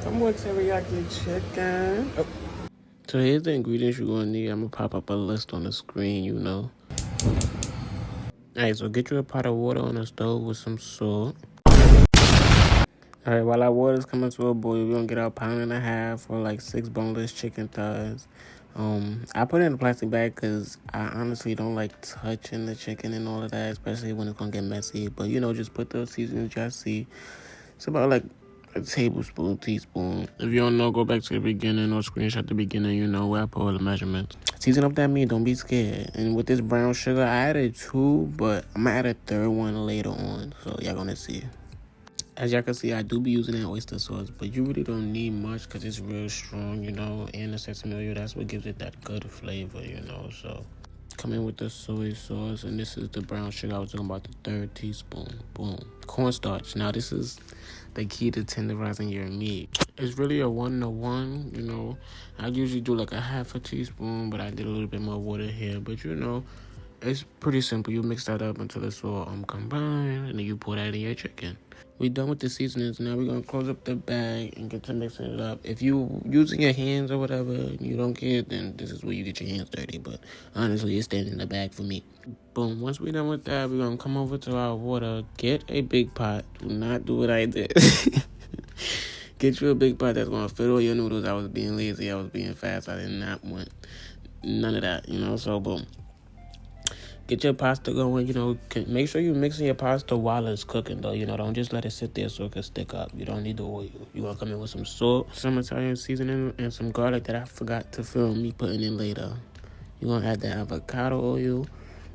Some more teriyaki chicken. Oh. So here's the ingredients you're going to need. I'm going to pop up a list on the screen, you know. Alright, so get you a pot of water on the stove with some salt. Alright, while our water's coming to a boil, we're going to get our 1.5 pounds or like 6 boneless chicken thighs. I put it in a plastic bag because I honestly don't like touching the chicken and all of that, especially when it's going to get messy. But, you know, just put the seasonings y'all see. It's about like a tablespoon, teaspoon. If you don't know, go back to the beginning or screenshot the beginning, you know, where I put all the measurements. Season up that meat, don't be scared. And with this brown sugar, I added 2, but I'm going to add a 3rd one later on. So y'all going to see. As y'all can see, I do be using that oyster sauce, but you really don't need much because it's real strong, you know, and the sesame oil, that's what gives it that good flavor, you know. So come in with the soy sauce, and this is the brown sugar I was talking about, the 3rd teaspoon. Boom. Cornstarch. Now, this is the key to tenderizing your meat. It's really a 1-to-1, you know. I usually do like a 1/2 teaspoon, but I did a little bit more water here. But, you know, it's pretty simple. You mix that up until it's all combined, and then you pour that in your chicken. We done with the seasonings. Now we're going to close up the bag and get to mixing it up. If you using your hands or whatever and you don't care, then this is where you get your hands dirty. But honestly, it's staying in the bag for me. Boom. Once we're done with that, we're going to come over to our water. Get a big pot. Do not do what I did. Get you a big pot that's going to fit all your noodles. I was being lazy. I was being fast. I did not want none of that, you know. So, boom. Get your pasta going, you know. Make sure you're mixing your pasta while it's cooking, though. You know, don't just let it sit there so it can stick up. You don't need the oil. You're going to come in with some salt, some Italian seasoning, and some garlic that I forgot to film me putting in later. You're going to add the avocado oil.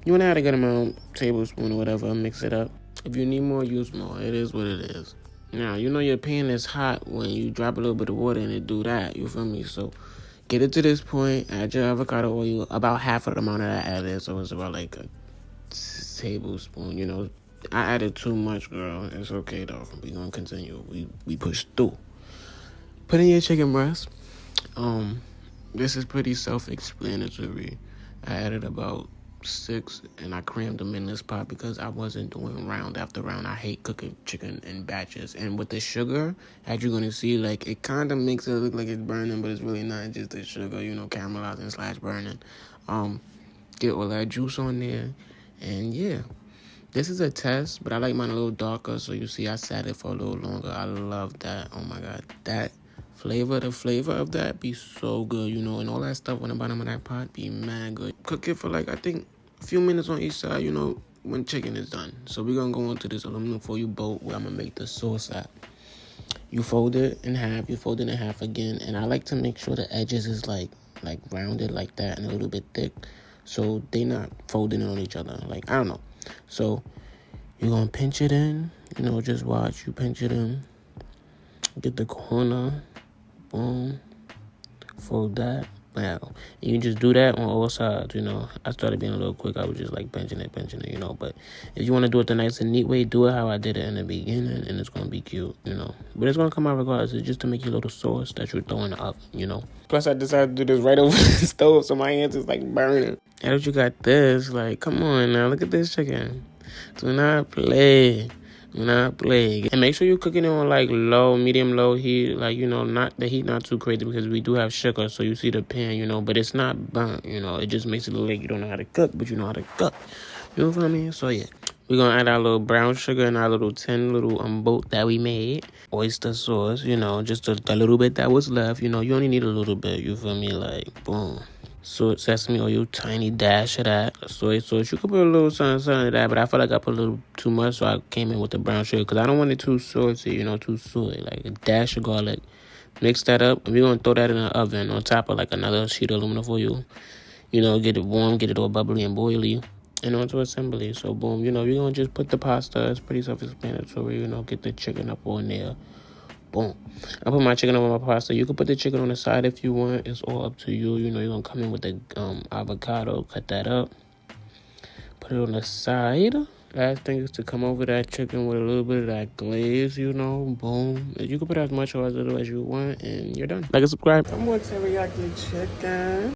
You want to add a good amount, tablespoon or whatever, mix it up. If you need more, use more. It is what it is. Now, you know your pan is hot when you drop a little bit of water in it, do that. You feel me? So get it to this point, add your avocado oil, about half of the amount that I added, so it's about like a tablespoon, you know. I added too much, girl. It's okay, though. We're going to continue. We push through. Put in your chicken breast. This is pretty self-explanatory. I added about 6, and I crammed them in this pot because I wasn't doing round after round. I hate cooking chicken in batches. And with the sugar, as you're going to see, like, it kind of makes it look like it's burning, but it's really not. Just the sugar, you know, caramelizing / burning. Get all that juice on there. And, yeah, this is a test, but I like mine a little darker. So, you see, I sat it for a little longer. I love that. Oh, my God. The flavor of that be so good, you know. And all that stuff on the bottom of that pot be mad good. Cook it for, like, I think a few minutes on each side, you know, when chicken is done. So we're going to go into this aluminum foil bowl where I'm going to make the sauce at. You fold it in half. You fold it in half again. And I like to make sure the edges is, like rounded like that and a little bit thick. So they not folding in on each other. Like, I don't know. So you're going to pinch it in. You know, just watch. You pinch it in. Get the corner. Boom. Fold that. Wow. You just do that on all sides, you know. I started being a little quick. I was just like pinching it, you know. But if you want to do it the nice and neat way, do it how I did it in the beginning, and it's going to be cute, you know. But it's going to come out regardless. It's just to make your little sauce that you're throwing in the oven, you know. Plus, I decided to do this right over the stove, so my hands is like burning. Now that you got this, like, come on now. Look at this chicken. Do not play. Not play. And make sure you're cooking it on like medium low heat. Like, you know, not the heat not too crazy because we do have sugar. So you see the pan, you know, but it's not burnt, you know. It just makes it look like you don't know how to cook, but you know how to cook. You know what I mean? So yeah. We're going to add our little brown sugar and our little 10 little boat that we made. Oyster sauce, you know, just a little bit that was left. You know, you only need a little bit. You feel me? Like, boom. So sesame oil, tiny dash of that. Soy sauce. You could put a little something of that, but I feel like I put a little too much, so I came in with the brown sugar because I don't want it too saucy, you know, too soy. Like a dash of garlic. Mix that up, and we're going to throw that in the oven on top of like another sheet of aluminum foil. You know, get it warm, get it all bubbly and boily, and onto assembly. So, boom, you know, we're going to just put the pasta. It's pretty self-explanatory, you know, get the chicken up on there. Boom. I put my chicken on my pasta. You can put the chicken on the side if you want. It's all up to you. You know, you're going to come in with the avocado. Cut that up. Put it on the side. Last thing is to come over that chicken with a little bit of that glaze, you know. Boom. You can put as much or as little as you want, and you're done. Like and subscribe. Some more teriyaki chicken.